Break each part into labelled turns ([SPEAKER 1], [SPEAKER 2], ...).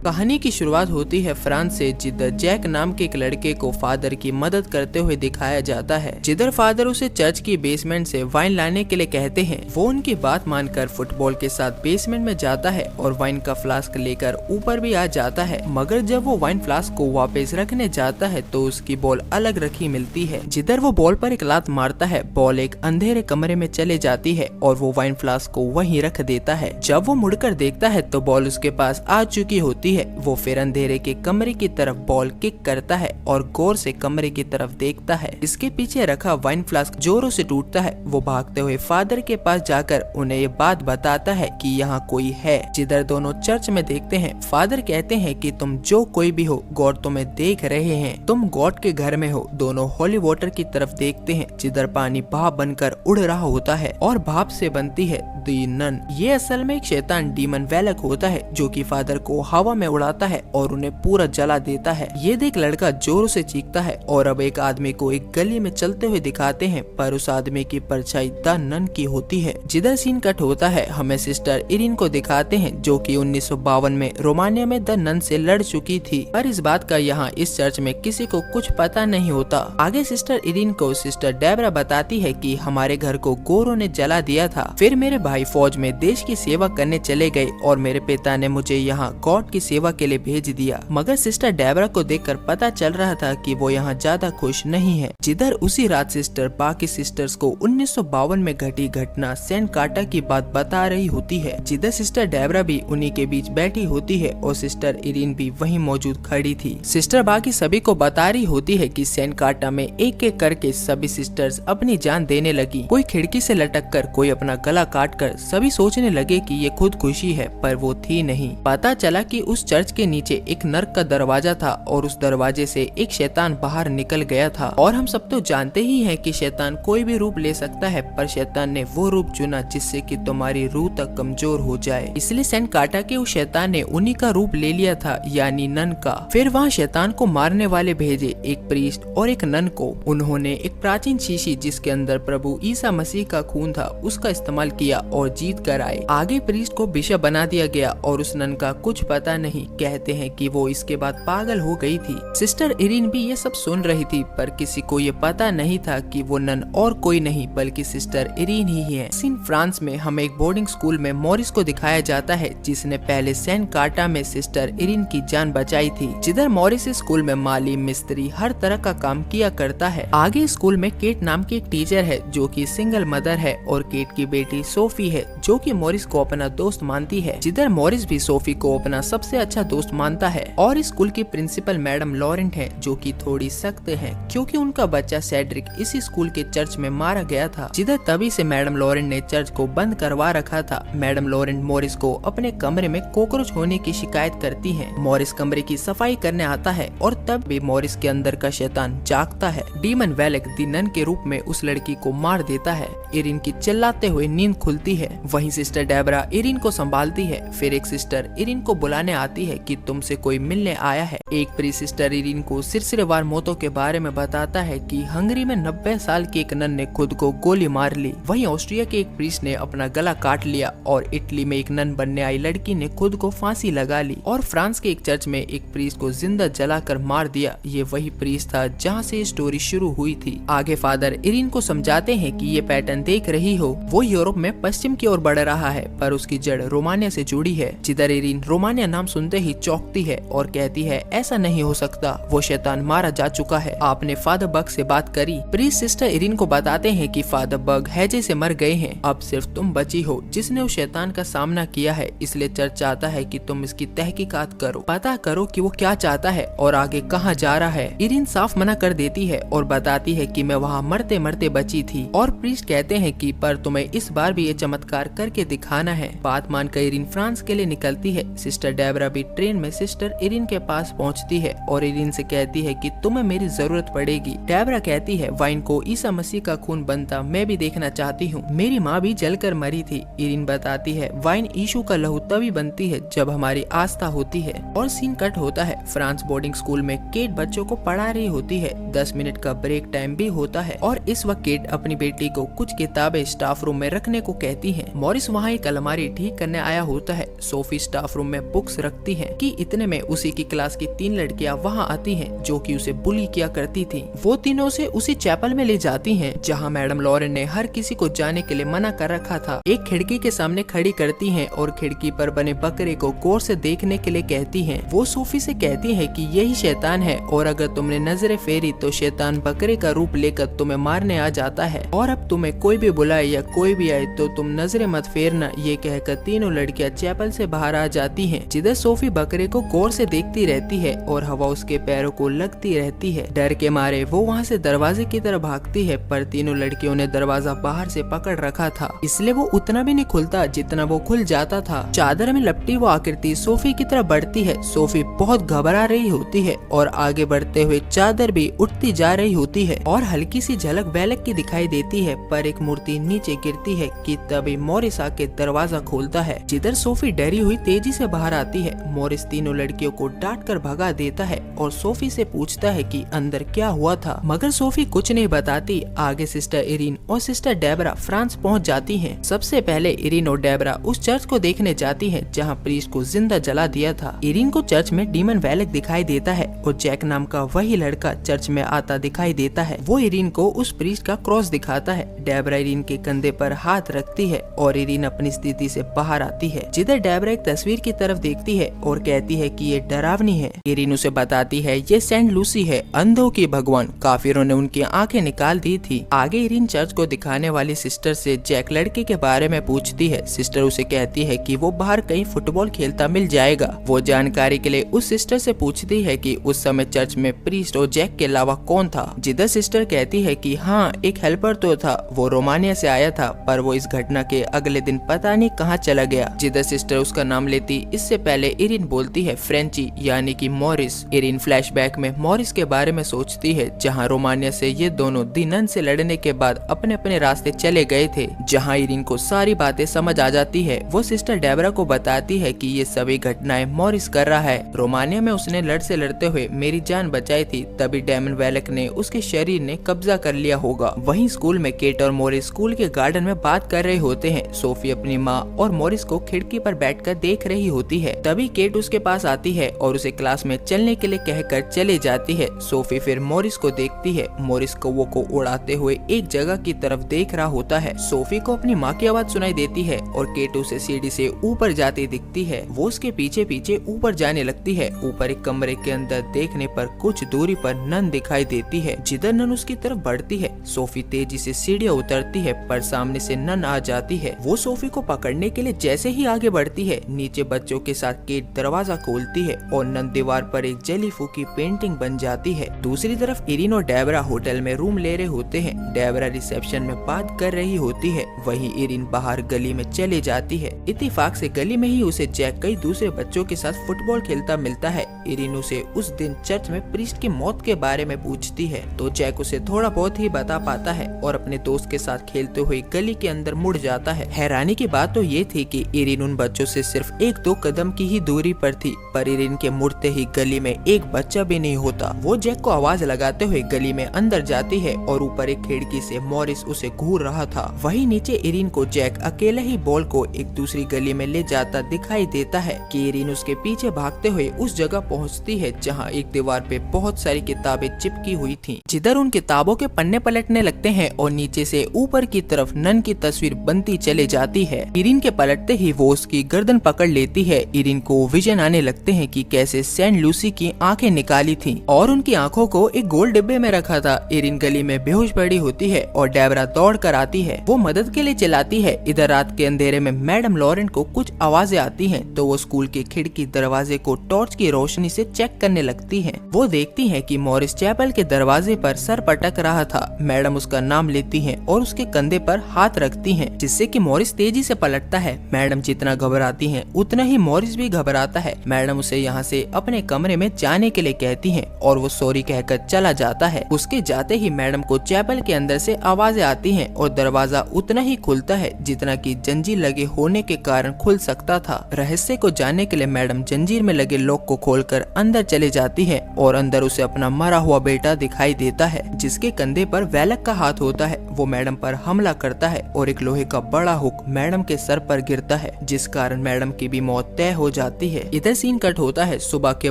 [SPEAKER 1] कहानी की शुरुआत होती है फ्रांस से, जिधर जैक नाम के एक लड़के को फादर की मदद करते हुए दिखाया जाता है। जिधर फादर उसे चर्च की बेसमेंट से वाइन लाने के लिए कहते हैं। वो उनकी बात मानकर फुटबॉल के साथ बेसमेंट में जाता है और वाइन का फ्लास्क लेकर ऊपर भी आ जाता है। मगर जब वो वाइन फ्लास्क को वापस रखने जाता है तो उसकी बॉल अलग रखी मिलती है। जिधर वो बॉल पर एक लात मारता है, बॉल एक अंधेरे कमरे में चले जाती है और वो वाइन फ्लास्क को वहीं रख देता है। जब वो मुड़कर देखता है तो बॉल उसके पास आ चुकी होती है। वो फिर अंधेरे के कमरे की तरफ बॉल किक करता है और गौर से कमरे की तरफ देखता है। इसके पीछे रखा वाइन फ्लास्क जोरों से टूटता है। वो भागते हुए फादर के पास जाकर उन्हें ये बात बताता है कि यहाँ कोई है। जिधर दोनों चर्च में देखते हैं, फादर कहते हैं कि तुम जो कोई भी हो, गॉड तुम्हें देख रहे हैं, तुम गॉड के घर में हो। दोनों होली वाटर की तरफ देखते हैं, जिधर पानी भाप बनकर उड़ रहा होता है और भाप से बनती है दी नन। ये असल में एक शैतान डीमन वेलक होता है जो कि फादर को हवा में उड़ाता है और उन्हें पूरा जला देता है। ये देख लड़का जोरों से चीखता है और अब एक आदमी को एक गली में चलते हुए दिखाते हैं, पर उस आदमी की परछाई द नन की होती है। जिधर सीन कट होता है, हमें सिस्टर इरिन को दिखाते हैं जो कि 1952 में रोमानिया में द नन से लड़ चुकी थी। पर इस बात का यहाँ इस चर्च में किसी को कुछ पता नहीं होता। आगे सिस्टर इरिन को सिस्टर डेबरा बताती है कि हमारे घर को गोरों ने जला दिया था। फिर मेरे भाई फौज में देश की सेवा करने चले गए और मेरे पिता ने मुझे यहाँ गॉड की सेवा के लिए भेज दिया। मगर सिस्टर डेबरा को देखकर पता चल रहा था कि वो यहाँ ज्यादा खुश नहीं है। जिधर उसी रात सिस्टर बाकी सिस्टर्स को 1952 में घटी घटना सेंट काटा की बात बता रही होती है। जिधर सिस्टर डेबरा भी उन्हीं के बीच बैठी होती है और सिस्टर इरिन भी वहीं मौजूद खड़ी थी। सिस्टर बाकी सभी को बता रही होती है कि सेंट काटा में एक एक करके सभी सिस्टर्स अपनी जान देने लगी। कोई खिड़की से लटक कर, कोई अपना गला काट कर। सभी सोचने लगे कि ये खुद खुशी है, पर वो थी नहीं। पता चला कि उस चर्च के नीचे एक नर्क का दरवाजा था और उस दरवाजे से एक शैतान बाहर निकल गया था। और हम सब तो जानते ही हैं कि शैतान कोई भी रूप ले सकता है, पर शैतान ने वो रूप चुना जिससे कि तुम्हारी रूह तक कमजोर हो जाए। इसलिए सेंट काटा के उस शैतान ने उन्हीं का रूप ले लिया था, यानी नन का। फिर वहाँ शैतान को मारने वाले भेजे, एक प्रीस्ट और एक नन को। उन्होंने एक प्राचीन शीशी जिसके अंदर प्रभु ईसा मसीह का खून था, उसका इस्तेमाल किया और जीत कर आए। आगे प्रीस्ट को बिशप बना दिया गया और उस नन का कुछ पता नहीं। कहते हैं कि वो इसके बाद पागल हो गई थी। सिस्टर इरिन भी ये सब सुन रही थी, पर किसी को ये पता नहीं था कि वो नन और कोई नहीं बल्कि सिस्टर इरिन ही है। सीन फ्रांस में हमें एक बोर्डिंग स्कूल में मॉरिस को दिखाया जाता है, जिसने पहले सेंट काटा में सिस्टर इरिन की जान बचाई थी। जिधर मॉरिस स्कूल में माली, मिस्त्री, हर तरह का काम किया करता है। आगे स्कूल में केट नाम की एक टीचर है जो कि सिंगल मदर है और केट की बेटी सोफी है जो कि मॉरिस को अपना दोस्त मानती है। जिधर मॉरिस भी सोफी को अपना सबसे अच्छा दोस्त मानता है। और स्कूल की प्रिंसिपल मैडम लॉरेंट है जो कि थोड़ी सख्त है क्योंकि उनका बच्चा सेड्रिक इसी स्कूल के चर्च में मारा गया था। जिधर तभी से मैडम लॉरेंट ने चर्च को बंद करवा रखा था। मैडम लॉरेंट मॉरिस को अपने कमरे में कॉकरोच होने की शिकायत करती है। मॉरिस कमरे की सफाई करने आता है और तब भी मॉरिस के अंदर का शैतान जागता है। डीमन वेलक दी नन के रूप में उस लड़की को मार देता है। इरिन की चिल्लाते हुए नींद खुलती है। वहीं सिस्टर डेबरा इरिन को संभालती है। फिर एक सिस्टर इरिन को बुलाने आती है कि तुमसे कोई मिलने आया है। एक प्रीस्ट सिस्टर इरिन को सिलसिलेवार मौतों के बारे में बताता है कि हंगरी में 90 साल की एक नन ने खुद को गोली मार ली। वहीं ऑस्ट्रिया के एक प्रीस्ट ने अपना गला काट लिया और इटली में एक नन बनने आई लड़की ने खुद को फांसी लगा ली। और फ्रांस के एक चर्च में एक प्रीस्ट को जिंदा जलाकर मार दिया। ये वही प्रीस्ट था जहाँ से स्टोरी शुरू हुई थी। आगे फादर इरिन को समझाते हैं कि ये पैटर्न देख रही हो, वो यूरोप में पश्चिम की ओर बढ़ रहा है, पर उसकी जड़ रोमानिया से जुड़ी है। जिधर इरिन रोमानिया नाम सुनते ही चौंकती है और कहती है ऐसा नहीं हो सकता, वो शैतान मारा जा चुका है। आपने फादर बग से बात करी? प्रीस्ट सिस्टर इरिन को बताते हैं कि फादर बग हैजे से मर गए हैं, अब सिर्फ तुम बची हो जिसने उस शैतान का सामना किया है। इसलिए चर्च चाहता है कि तुम इसकी तहकीकात करो, पता करो कि वो क्या चाहता है और आगे कहाँ जा रहा है। इरिन साफ मना कर देती है और बताती है कि मैं वहाँ मरते मरते बची थी। और प्रीस्ट कहते हैं कि पर तुम्हें इस बार भी ये चमत्कार करके दिखाना है। बात मानकर इरिन फ्रांस के लिए निकलती है। सिस्टर डेबरा भी ट्रेन में सिस्टर इरिन के पास पहुंचती है और इरिन से कहती है कि तुम्हें मेरी जरूरत पड़ेगी। डेबरा कहती है वाइन को ईसा मसीह का खून बनता मैं भी देखना चाहती हूँ, मेरी माँ भी जलकर मरी थी। इरिन बताती है वाइन यीशु का लहू तभी बनती है जब हमारी आस्था होती है। और सीन कट होता है। फ्रांस बोर्डिंग स्कूल में केट बच्चों को पढ़ा रही होती है। 10 मिनट का ब्रेक टाइम भी होता है और इस वक्त केट अपनी बेटी को कुछ किताबें स्टाफ रूम में रखने को कहती है। मॉरिस वहाँ एक अलमारी ठीक करने आया होता है। सोफी स्टाफ रूम में बुक्स रख रखती है कि इतने में उसी की क्लास की 3 लड़कियां वहां आती हैं जो कि उसे बुली किया करती थी। वो तीनों उसे उसी चैपल में ले जाती हैं जहां मैडम लॉरेन ने हर किसी को जाने के लिए मना कर रखा था। एक खिड़की के सामने खड़ी करती हैं और खिड़की पर बने बकरे को गौर से देखने के लिए कहती हैं। वो सोफी से कहती है कि यही शैतान है और अगर तुमने नजरें फेरी तो शैतान बकरे का रूप लेकर तुम्हें मारने आ जाता है, और अब तुम्हें कोई भी बुलाए या कोई भी आए तो तुम नजरें मत फेरना। ये कहकर तीनों लड़कियां चैपल से बाहर आ जाती हैं, जिधर सोफी बकरे को गौर से देखती रहती है और हवा उसके पैरों को लगती रहती है। डर के मारे वो वहाँ से दरवाजे की तरफ भागती है, पर तीनों लड़कियों ने दरवाजा बाहर से पकड़ रखा था, इसलिए वो उतना भी नहीं खुलता जितना वो खुल जाता था। चादर में लपटी वो आकृति सोफी की तरफ बढ़ती है। सोफी बहुत घबरा रही होती है और आगे बढ़ते हुए चादर भी उठती जा रही होती है और हल्की सी झलक बैलक की दिखाई देती है, पर एक मूर्ति नीचे गिरती है कि तभी मॉरिस आके दरवाजा खोलता है, जिधर सोफी डरी हुई तेजी से बाहर आती है। मॉरिस तीनों लड़कियों को डांट कर भगा देता है और सोफी से पूछता है कि अंदर क्या हुआ था, मगर सोफी कुछ नहीं बताती। आगे सिस्टर इरीन और सिस्टर डेबरा फ्रांस पहुंच जाती हैं। सबसे पहले इरीन और डेबरा उस चर्च को देखने जाती हैं जहां प्रीस्ट को जिंदा जला दिया था। इरीन को चर्च में डीमन वैलेक दिखाई देता है और जैक नाम का वही लड़का चर्च में आता दिखाई देता है। वो इरीन को उस प्रीस्ट का क्रॉस दिखाता है। डेबरा इरीन के कंधे पर हाथ रखती है और इरीन अपनी स्थिति से बाहर आती है, जिधर डेबरा एक तस्वीर की तरफ देखती है और कहती है कि ये डरावनी है। इरीन उसे बताती है ये सेंट लूसी है, अंधों की भगवान, काफिरों ने उनकी आंखें निकाल दी थी। आगे इरीन चर्च को दिखाने वाली सिस्टर से जैक लड़के के बारे में पूछती है। सिस्टर उसे कहती है कि वो बाहर कहीं फुटबॉल खेलता मिल जाएगा। वो जानकारी के लिए उस सिस्टर से पूछती है कि उस समय चर्च में प्रीस्ट और जैक के अलावा कौन था, जिधर सिस्टर कहती है कि हाँ एक हेल्पर तो था, वो रोमानिया से आया था, पर वो इस घटना के अगले दिन पता नहीं कहाँ चला गया। जिधर सिस्टर उसका नाम लेती इससे पहले इरीन बोलती है फ्रेंची यानी कि मॉरिस। इरीन फ्लैशबैक में मॉरिस के बारे में सोचती है जहाँ रोमानिया से ये दोनों दी नन से लड़ने के बाद अपने अपने रास्ते चले गए थे। जहाँ इरीन को सारी बातें समझ आ जाती है, वो सिस्टर डेबरा को बताती है कि ये सभी घटनाएं मॉरिस कर रहा है। रोमानिया में उसने लड़ से लड़ते हुए मेरी जान बचाई थी, तभी डेमन वैलेक ने उसके शरीर ने कब्जा कर लिया होगा। वहीं स्कूल में केट और मॉरिस स्कूल के गार्डन में बात कर रहे होते हैं। सोफी अपनी माँ और मॉरिस को खिड़की पर बैठकर देख रही होती है। तभी केट उसके पास आती है और उसे क्लास में चलने के लिए कहकर चले जाती है। सोफी फिर मॉरिस को देखती है। मॉरिस कौवों को उड़ाते हुए एक जगह की तरफ देख रहा होता है। सोफी को अपनी माँ की आवाज सुनाई देती है और केट उसे सीढ़ी से ऊपर जाती दिखती है। वो उसके पीछे पीछे ऊपर जाने लगती है। ऊपर एक कमरे के अंदर देखने पर कुछ दूरी पर नन दिखाई देती है, जिधर नन उसकी तरफ बढ़ती है। सोफी तेजी से सीढ़ियां उतरती है, पर सामने से नन आ जाती है। वो सोफी को पकड़ने के लिए जैसे ही आगे बढ़ती है, नीचे बच्चों के साथ केट दरवाजा खोलती है और नन दीवार पर एक जेलीफू की पेंटिंग बन जाती है। दूसरी तरफ इरीन और डेबरा होटल में रूम ले रहे होते हैं। डेबरा रिसेप्शन में बात कर रही होती है, वहीं इरीन बाहर गली में चले जाती है। इत्तेफाक से गली में ही उसे जैक कई दूसरे बच्चों के साथ फुटबॉल खेलता मिलता है। इरीन उसे उस दिन चर्च में प्रीस्ट की मौत के बारे में पूछती है तो जैक उसे थोड़ा बहुत ही बता पाता है और अपने दोस्त के साथ खेलते हुए गली के अंदर मुड़ जाता है। हैरानी की बात तो ये थी कि इरीन उन बच्चों से सिर्फ 1-2 कदम की ही दूरी पर थी, पर इरीन के मुड़ते ही गली में एक बच्चा भी नहीं होता। वो जैक को आवाज लगाते हुए गली में अंदर जाती है और ऊपर एक खिड़की से मॉरिस उसे घूर रहा था। वहीं नीचे इरीन को जैक अकेले ही बॉल को एक दूसरी गली में ले जाता दिखाई देता है कि इरीन उसके पीछे भागते हुए उस जगह पहुंचती है जहां एक दीवार पे बहुत सारी किताबें चिपकी हुई थी, जिधर उन किताबों के पन्ने पलटने लगते हैं और नीचे से ऊपर की तरफ नन की तस्वीर बनती चले जाती है। इरीन के पलटते ही वो उसकी गर्दन पकड़ लेती है। इरीन को विजन आने लगते हैं कि कैसे सेंट लूसी की आंखें निकाली थी और उनकी आंखों को एक गोल डिब्बे में रखा था। इरीन गली में बेहोश पड़ी होती है और डेबरा दौड़ कर आती है। वो मदद के लिए चिल्लाती है। इधर रात के अंधेरे में मैडम लॉरेन को कुछ आवाजें आती हैं, तो वो स्कूल के खिड़की दरवाजे को टॉर्च की रोशनी से चेक करने लगती हैं। वो देखती हैं कि मॉरिस चैपल के दरवाजे पर सर पटक रहा था। मैडम उसका नाम लेती हैं और उसके कंधे पर हाथ रखती हैं, जिससे कि मॉरिस तेजी से पलटता है। मैडम जितना घबराती हैं, उतना ही मॉरिस भी घबराता है। मैडम उसे यहाँ से अपने कमरे में जाने के लिए कहती हैं और वो सॉरी कहकर चला जाता है। उसके जाते ही मैडम को चैपल के अंदर से आवाजें आती हैं और दरवाजा उतना ही खुलता है जितना कि जंजीर लगे होने के कारण खुल सकता था। रहस्य को जानने के लिए मैडम जंजीर में लगे लॉक को खोलकर अंदर चले जाती है और अंदर उसे अपना मरा हुआ बेटा दिखाई देता है, जिसके कंधे पर वैलक का हाथ होता है। वो मैडम पर हमला करता है और एक लोहे का बड़ा हुक मैडम के सर पर गिरता है, जिस कारण मैडम की भी मौत तय हो जाती जाती है। इधर सीन कट होता है सुबह के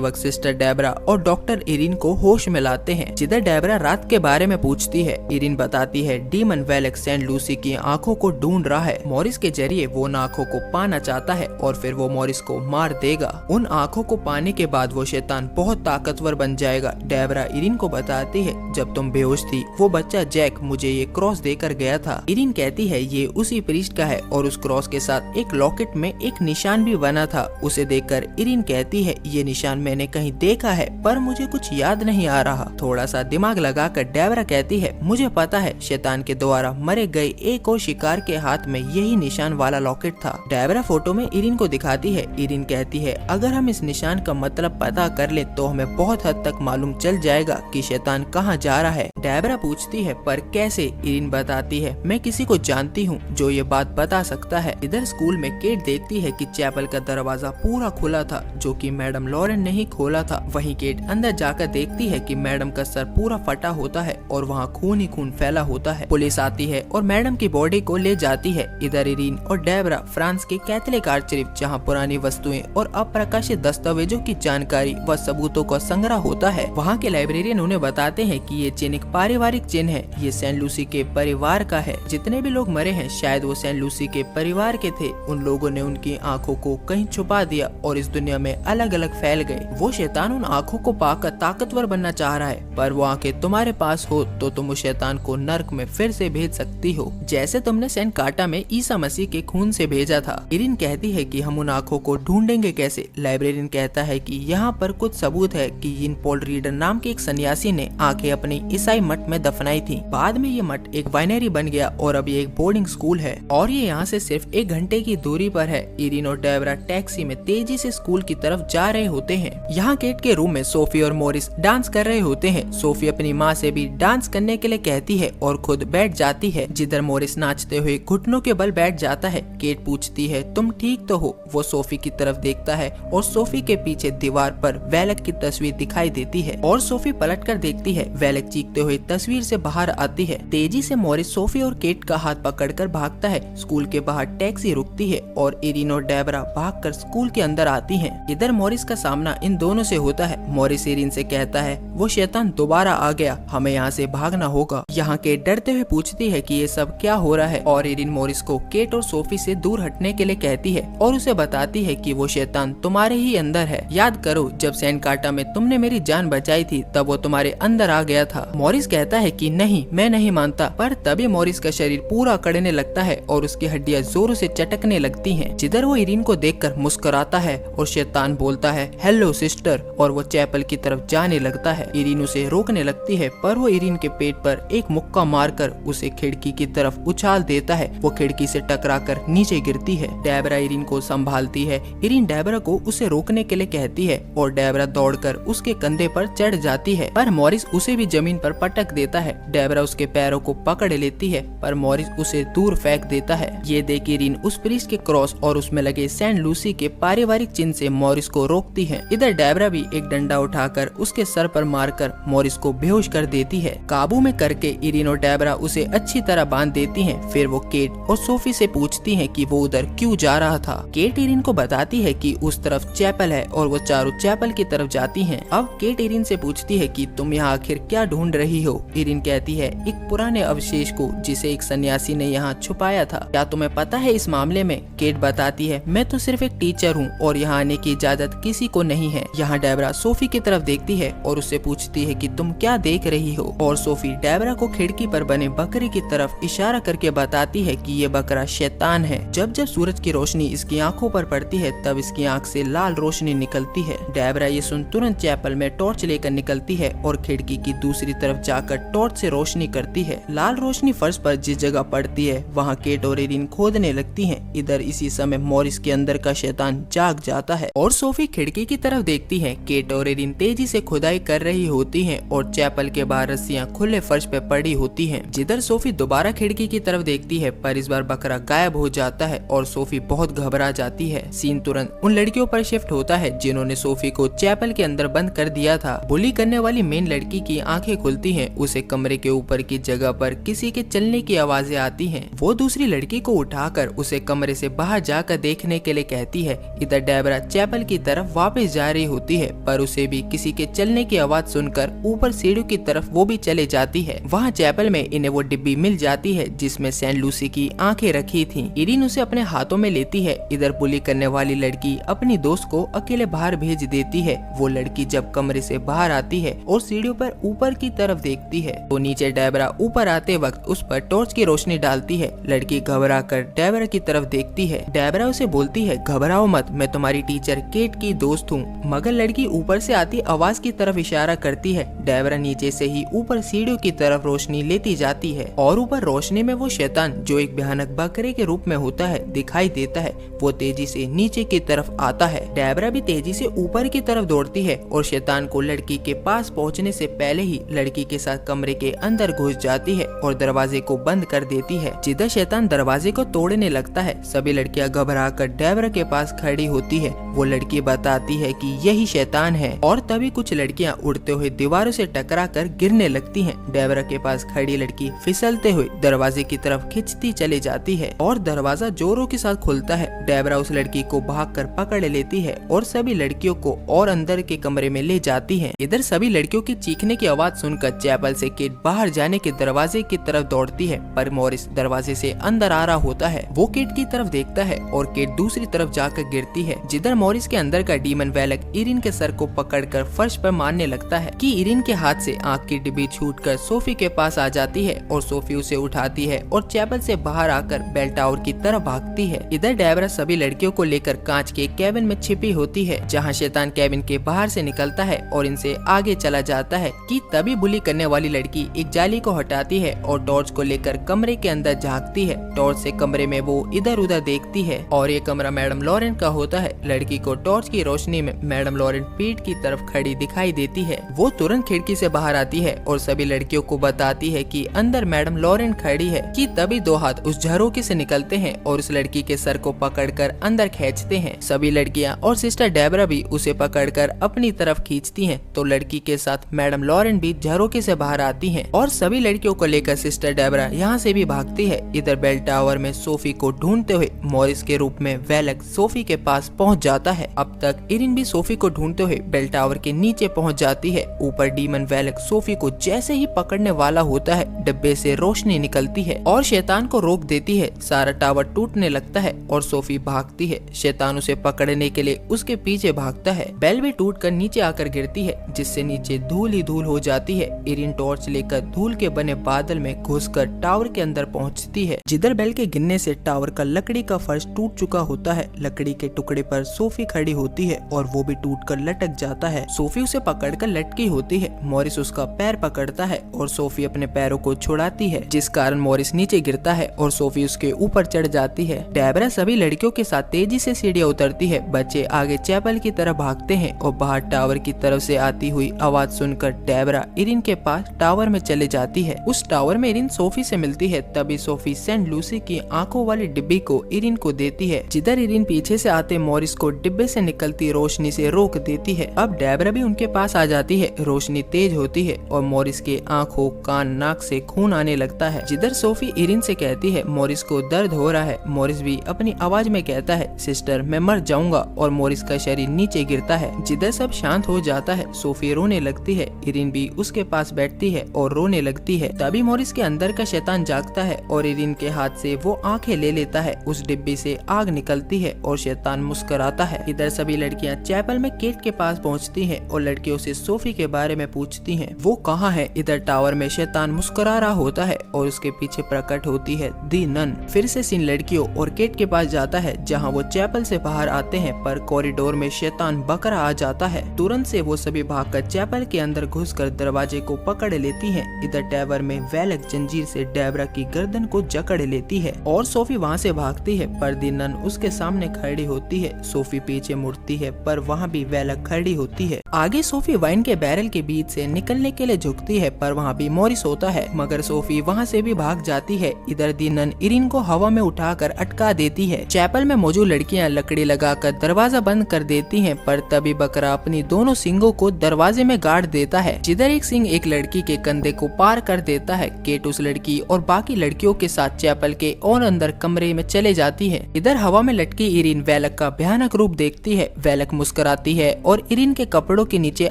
[SPEAKER 1] वक्त सिस्टर डेबरा और डॉक्टर इरिन को होश में लाते हैं, जिधर डेबरा रात के बारे में पूछती है। इरिन बताती है डीमन वेलेक सेंट लूसी की आंखों को ढूंढ रहा है। मॉरिस के जरिए वो उन आंखों को पाना चाहता है और फिर वो मॉरिस को मार देगा। उन आंखों को पाने के बाद वो शैतान बहुत ताकतवर बन जाएगा। डेबरा इरिन को बताती है जब तुम बेहोश थी वो बच्चा जैक मुझे ये क्रॉस देकर गया था। इरिन कहती है ये उसी प्रीस्ट का है और उस क्रॉस के साथ एक लॉकेट में एक निशान भी बना था। उसे देखकर इरिन कहती है ये निशान मैंने कहीं देखा है पर मुझे कुछ याद नहीं आ रहा। थोड़ा सा दिमाग लगाकर डेबरा कहती है मुझे पता है शैतान के द्वारा मरे गए एक और शिकार के हाथ में यही निशान वाला लॉकेट था। डेबरा फोटो में इरिन को दिखाती है। इरिन कहती है अगर हम इस निशान का मतलब पता कर ले तो हमें बहुत हद तक मालूम चल जाएगा कि शैतान कहाँ जा रहा है। डेबरा पूछती है पर कैसे? इरिन बताती है मैं किसी को जानती हूँ जो ये बात बता सकता है। इधर स्कूल में केट देखती है कि चैपल का दरवाजा पूरा खुला था जो कि मैडम लॉरेन ने ही खोला था। वहीं केट अंदर जाकर देखती है कि मैडम का सर पूरा फटा होता है और वहाँ खून ही खून फैला होता है। पुलिस आती है और मैडम की बॉडी को ले जाती है। इधर इरिन और डेबरा फ्रांस के कैथोलिक आर्चरीफ जहाँ पुरानी वस्तुएं और अप्रकाशित दस्तावेजों की जानकारी व सबूतों का संग्रह होता है, वहाँ के लाइब्रेरियन उन्हें बताते हैं कि ये चिन्ह एक पारिवारिक चिन्ह है। ये सेंट लूसी के परिवार का है। जितने भी लोग मरे हैं शायद वो सेंट लूसी के परिवार के थे। उन लोगों ने उनकी आंखों को कहीं छुपा दिया और इस दुनिया में अलग अलग फैल गए। वो शैतान उन आंखों को पाकर ताकतवर बनना चाह रहा है, पर वो आंखें तुम्हारे पास हो तो तुम उस शैतान को नर्क में फिर से भेज सकती हो, जैसे तुमने सेंट काटा में ईसा मसीह के खून से भेजा था। इरिन कहती है कि हम उन आंखों को ढूंढेंगे कैसे? लाइब्रेरियन कहता है कि यहाँ पर कुछ सबूत है कि इन पॉल रीडर नाम के एक सन्यासी ने आंखें अपनी ईसाई मठ में दफनाई थी। बाद में ये मठ एक वाइनरी बन गया और अब ये एक बोर्डिंग स्कूल है और ये यहाँ से सिर्फ 1 घंटे की दूरी पर है। इरिन और डेबरा टैक्सी में तेजी से स्कूल की तरफ जा रहे होते हैं। यहाँ केट के रूम में सोफी और मॉरिस डांस कर रहे होते हैं। सोफी अपनी माँ से भी डांस करने के लिए कहती है और खुद बैठ जाती है, जिधर मॉरिस नाचते हुए घुटनों के बल बैठ जाता है। केट पूछती है तुम ठीक तो हो? वो सोफी की तरफ देखता है और सोफी के पीछे दीवार पर वेलेक की तस्वीर दिखाई देती है और सोफी पलटकर देखती है। वेलेक चीखते हुए तस्वीर से बाहर आती है। तेजी से मॉरिस सोफी और केट का हाथ पकड़कर भागता है। स्कूल के बाहर टैक्सी रुकती है और इरिन और डेबरा भागकर स्कूल के अंदर आती हैं। इधर मॉरिस का सामना इन दोनों से होता है। मॉरिस इरिन से कहता है वो शैतान दोबारा आ गया, हमें यहाँ से भागना होगा। यहाँ केट डरते हुए पूछती है कि ये सब क्या हो रहा है और इरिन मॉरिस को केट और सोफी से दूर हटने के लिए कहती है और उसे बताती है कि वो शैतान तुम्हारे ही अंदर है। याद करो जब सेंट काटा में तुमने मेरी जान बचाई थी तब वो तुम्हारे अंदर आ गया था। मॉरिस कहता है कि नहीं, मैं नहीं मानता। पर तभी मॉरिस का शरीर पूरा कड़ने लगता है और उसकी हड्डियां जोरों से चटकने लगती हैं। जिधर वो इरिन को देखकर मुस्कुराता है और शैतान बोलता है हेलो सिस्टर और वो चैपल की तरफ जाने लगता है। इरिन उसे रोकने लगती है पर वो इरिन के पेट पर एक मुक्का मारकर उसे खिड़की की तरफ उछाल देता है। वो खिड़की से टकराकर नीचे गिरती है। डेबरा इरिन को संभालती है। इरिन डेबरा को उसे रोकने के लिए कहती है और डेबरा दौड़कर उसके कंधे पर चढ़ जाती है, पर मॉरिस उसे भी जमीन पर पटक देता है। डेबरा उसके पैरों को पकड़ लेती है पर मॉरिस उसे दूर फेंक देता है। ये देख इरिन उस प्रीस्ट के क्रॉस और उसमें लगे सेंट लूसी के पारिवारिक चिन्ह से मॉरिस को रोकती है। इधर डेबरा भी एक डंडा उठाकर उसके सर पर मारकर मॉरिस को बेहोश कर देती है। काबू में करके इरिन और डेबरा उसे अच्छी तरह बांध देती हैं। फिर वो केट और सोफी से पूछती हैं कि वो उधर क्यों जा रहा था। केट इरिन को बताती है कि उस तरफ चैपल है और वो चारों चैपल की तरफ जाती हैं। अब केट इरिन से पूछती है कि तुम यहाँ आखिर क्या ढूंढ रही हो? इरिन कहती है एक पुराने अवशेष को जिसे एक सन्यासी ने यहाँ छुपाया था। क्या तुम्हें पता है इस मामले में? केट बताती है मैं तो सिर्फ एक टीचर हूँ और यहाँ आने की इजाजत किसी को नहीं है। यहाँ डेबरा सोफी की तरफ देखती है और उससे पूछती है कि तुम क्या देख रही हो? और सोफी डेबरा को खिड़की पर बने बकरे की तरफ इशारा करके बताती है कि ये बकरा शैतान है। जब जब सूरज की रोशनी इसकी आंखों पर पड़ती है तब इसकी आंख से लाल रोशनी निकलती है। डेबरा ये सुन तुरंत चैपल में टॉर्च लेकर निकलती है और खिड़की की दूसरी तरफ जाकर टॉर्च से रोशनी करती है। लाल रोशनी फर्श पर जिस जगह पड़ती है वहाँ केट और इरिन खोदने लगती हैं। इधर इसी समय मॉरिस के अंदर का शैतान जाग जाता है और सोफी खिड़की की तरफ देखती है। केट और इरिन तेजी से खुदाई कर रही होती हैं और चैपल के बाहर रस्सियां खुले फर्श पे पड़ी होती हैं। जिधर सोफी दोबारा खिड़की की तरफ देखती है पर इस बार बकरा गायब हो जाता है और सोफी बहुत घबरा जाती है। सीन तुरंत उन लड़कियों पर शिफ्ट होता है जिन्होंने सोफी को चैपल के अंदर बंद कर दिया था। बुली करने वाली मेन लड़की की आंखें खुलती होती है उसे कमरे के ऊपर की जगह पर किसी के चलने की आवाजें आती हैं। वो दूसरी लड़की को उठाकर उसे कमरे से बाहर जाकर देखने के लिए कहती है। इधर डेबरा चैपल की तरफ वापस जा रही होती है, पर उसे भी किसी के चलने की आवाज सुनकर ऊपर सीढ़ियों की तरफ वो भी चले जाती है। वहाँ चैपल में इन्हें वो डिब्बी मिल जाती है जिसमें सेंट लूसी की आंखें रखी थी। इरिन उसे अपने हाथों में लेती है। इधर बुली करने वाली लड़की अपनी दोस्त को अकेले बाहर भेज देती है। वो लड़की जब कमरे से बाहर आती है और सीढ़ियों पर ऊपर की तरफ देखती है तो नीचे डेबरा ऊपर आते वक्त उस पर टॉर्च की रोशनी डालती है। लड़की घबरा कर डेबरा की तरफ देखती है। डेबरा उसे बोलती है, घबराओ मत, मैं तुम्हारी टीचर केट की दोस्त हूँ। मगर लड़की ऊपर से आती आवाज की तरफ इशारा करती है। डेबरा नीचे से ही ऊपर सीढ़ियों की तरफ रोशनी लेती जाती है और ऊपर रोशनी में वो शैतान जो एक भयानक बकरे के रूप में होता है दिखाई देता है। वो तेजी से नीचे की तरफ आता है। डेबरा भी तेजी से ऊपर की तरफ दौड़ती है और शैतान को लड़की के पास पहुंचने से पहले ही लड़की के साथ कमरे के अंदर घुस जाती है और दरवाजे को बंद कर देती है। जिधर शैतान दरवाजे को तोड़ने लगता है सभी लड़कियां घबरा कर डेबरा के पास खड़ी होती है। वो लड़की बताती है कि यही शैतान है और तभी कुछ लड़कियां उड़ते हुए दीवारों से टकरा कर गिरने लगती हैं। डेबरा के पास खड़ी लड़की फिसलते हुए दरवाजे की तरफ खिंचती चली जाती है और दरवाजा जोरों के साथ खुलता है। डेबरा उस लड़की को भागकर पकड़ लेती है और सभी लड़कियों को और अंदर के कमरे में ले जाती है। इधर सभी लड़कियों की चीखने की आवाज सुनकर चैपल से केट बाहर जाने के दरवाजे की तरफ दौड़ती है, पर मॉरिस दरवाजे से अंदर आ रहा होता है। वो केट की तरफ देखता है और केट दूसरी तरफ जाकर गिरती है। जिधर मॉरिस के अंदर का डीमन वेलक इरिन के सर को पकड़कर फर्श पर मारने लगता है कि इरिन के हाथ से आंख की डिब्बी छूटकर सोफी के पास आ जाती है और सोफी उसे उठाती है और चैपल से बाहर आकर बेल टावर की तरफ भागती है। इधर डेबरा सभी लड़कियों को लेकर कांच के कैबिन में छिपी होती है जहाँ शैतान कैबिन के बाहर से निकलता है और इनसे आगे चला जाता है कि तभी बुली करने वाली लड़की एक जाली को हटाती है और टॉर्च को लेकर कमरे के अंदर झांकती है। टॉर्च से कमरे में वो इधर उधर देखती है और ये कमरा मैडम लॉरेंट का होता है। लड़की को टॉर्च की रोशनी में मैडम लॉरेंट पीठ की तरफ खड़ी दिखाई देती है। वो तुरंत खिड़की से बाहर आती है और सभी लड़कियों को बताती है कि अंदर मैडम लॉरेंट खड़ी है कि तभी दो हाथ उस झरोखे से निकलते हैं और उस लड़की के सर को पकड़कर अंदर खींचते हैं। सभी लड़कियां और सिस्टर डेबरा भी उसे पकड़कर अपनी तरफ खींचती हैं तो लड़की के साथ मैडम लॉरेंट भी झरोखे से बाहर आती हैं और सभी लड़कियों को लेकर सिस्टर डेबरा यहाँ से भी भागती है। इधर बेल टावर में सोफी को ढूंढते हुए मॉरिस के रूप में वेलक सोफी के पास पहुँच जाता है। अब तक इरिन भी सोफी को ढूंढते हुए बेल टावर के नीचे पहुँच जाती है। ऊपर डीमन वेलक सोफी को जैसे ही पकड़ने वाला होता है डिब्बे से रोशनी निकलती है और शैतान को रोक देती है। सारा टावर टूटने लगता है और सोफी भागती है। शैतान उसे पकड़ने के लिए उसके पीछे भागता है। बेल भी टूटकर नीचे आकर गिरती है जिससे नीचे धूल ही धूल हो जाती है। इरिन टॉर्च लेकर धूल के बने बादल में घुसकर टावर के अंदर पहुंचती है। जिधर बेल के गिरने से टावर का लकड़ी का फर्श टूट चुका होता है। लकड़ी के टुकड़े पर सोफी खड़ी होती है और वो भी टूटकर लटक जाता है। सोफी उसे पकड़कर लटकी होती है। मॉरिस उसका पैर पकड़ता है और सोफी अपने पैरों को छुड़ाती है जिस कारण मॉरिस नीचे गिरता है और सोफी उसके ऊपर चढ़ जाती है। डेबरा सभी लड़कियों के साथ तेजी से सीढ़ियां उतरती है। बच्चे आगे चैपल की तरफ भागते हैं और बाहर टावर की तरफ से आती हुई आवाज सुनकर डेबरा इरिन के पास टावर में चले जाती है। उस टावर में इरिन सोफी से मिलती है। तभी सोफी सेंट लूसी की आंखों वाली डिब्बी को इरिन को देती है। जिधर इरिन पीछे से आते मॉरिस को डिब्बे से निकलती रोशनी से रोक देती है। अब डेबरा भी उनके पास आ जाती है। रोशनी तेज होती है और मॉरिस के आंखों कान नाक से खून आने लगता है। जिधर सोफी इरिन से कहती है मॉरिस को दर्द हो रहा है। मॉरिस भी अपनी आवाज में कहता है सिस्टर मैं मर जाऊंगा और मॉरिस का शरीर नीचे गिरता है। जिधर सब शांत हो जाता है सोफी रोने लगती है। इरिन भी उसके पास बैठती है और रोने लगती है। तभी मॉरिस के अंदर का शैतान जागता है और इरिन के हाथ से वो आंखें ले लेता है। उस डिब्बी से आग निकलती है और शैतान मुस्कुराता है। इधर सभी लड़कियां चैपल में केट के पास पहुंचती हैं और लड़कियों से सोफी के बारे में पूछती हैं वो कहाँ है। इधर टावर में शैतान मुस्कुरा रहा होता है और उसके पीछे प्रकट होती है दी नन। फिर से सीन लड़कियों और केट के पास जाता है जहाँ वो चैपल से बाहर आते हैं पर कॉरिडोर में शैतान बकरा आ जाता है। तुरंत से वो सभी भागकर चैपल के अंदर घुसकर दरवाजे को पकड़ लेती हैं। इधर टावर में वेलक जंजीर से डेबरा की गर्दन को जकड़ लेती है और सोफी वहाँ से भागती है पर दी नन उसके सामने खड़ी होती है। सोफी पीछे मुड़ती है पर वहाँ भी वेलक खड़ी होती है। आगे सोफी वाइन के बैरल के बीच से निकलने के लिए झुकती है पर वहाँ भी मॉरिस होता है, मगर सोफी वहाँ से भी भाग जाती है। इधर दीनन इरिन को हवा में उठाकर अटका देती है। चैपल में मौजूद लड़कियाँ लकड़ी लगाकर दरवाजा बंद कर देती हैं, पर तभी बकरा अपनी दोनों सींगों को दरवाजे में गाड़ देता है, जिधर एक सींग एक लड़की के कंधे को पार कर देता है। केट उस लड़की और बाकी लड़कियों के साथ चैपल के और अंदर कमरे में चले जाती है। इधर हवा में लटकी इरिन वेलक का भयानक रूप देखती है। वेलक मुस्कुराती है और इरिन के कपड़ों के नीचे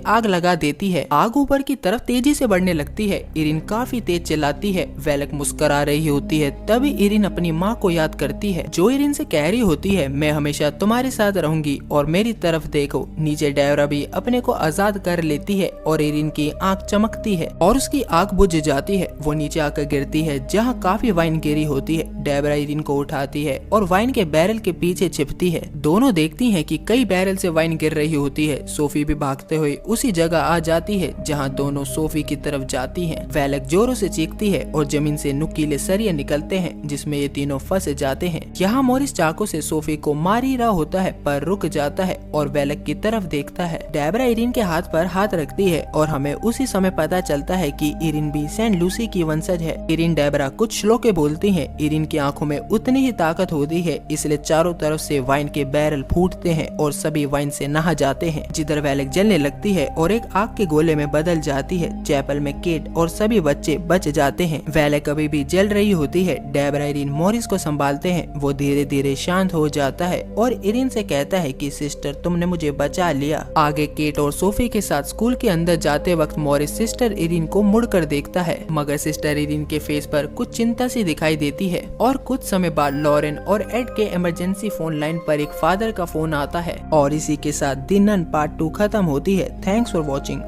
[SPEAKER 1] आग लगा देती है। आग ऊपर की तरफ तेजी से बढ़ने लगती है। इरिन काफी तेज चिल्लाती है। वेलक मुस्कुरा रही होती है। तभी इरिन अपनी माँ को याद करती है, जो इरिन से कह रही होती है, मैं हमेशा तुम्हारे साथ रहूंगी और मेरी तरफ देखो। नीचे डेबरा भी अपने को आजाद कर लेती है और इरिन की आंख चमकती है और उसकी आंख बुझ जाती है। वो नीचे आकर गिरती है जहाँ काफी वाइन गिरी होती है। डेबरा इरिन को उठाती है और वाइन के बैरल के पीछे छिपती है। दोनों देखती हैं कि कई बैरल से वाइन गिर रही होती है। सोफी भी भागते हुए उसी जगह आ जाती है जहाँ दोनों सोफी की तरफ जाती हैं। वेलक जोरों से चीखती है और जमीन से नुकीले सरिये निकलते हैं जिसमें ये तीनों फंस जाते हैं। यहाँ मॉरिस चाकू से सोफी को मार ही रहा होता है पर रुक जाता है और वेलक की तरफ देखता है। डेबरा इरिन के हाथ पर हाथ रखती है और हमें उसी समय पता चलता है कि इरिन भी सेंट लूसी की वंशज है। इरिन डेबरा कुछ श्लोके बोलती है। इरिन की आंखों में उतनी ही ताकत होती है, इसलिए चारों तरफ से वाइन के बैरल फूटते हैं और सभी वाइन से नहा जाते हैं। जिधर वेलक जलने लगती है और एक आग के गोले में बदल जाती है। चैपल में केट और सभी बच्चे बच जाते हैं। वेलक अभी भी जल रही होती है। डेबरा इरिन मॉरिस को संभालते हैं। वो धीरे धीरे शांत हो जाता है और इरिन से कहता है कि सिस्टर, तुमने मुझे बचा लिया। आगे केट और सोफी के साथ स्कूल के अंदर जाते वक्त मॉरिस सिस्टर इरिन को मुड़कर देखता है, मगर सिस्टर इरिन के फेस पर कुछ चिंता सी दिखाई देती है। और कुछ समय बाद लॉरेन और एड के इमरजेंसी फोन लाइन पर एक फादर का फोन आता है और इसी के साथ दी नन पार्ट 2 खत्म होती है। Thanks for watching.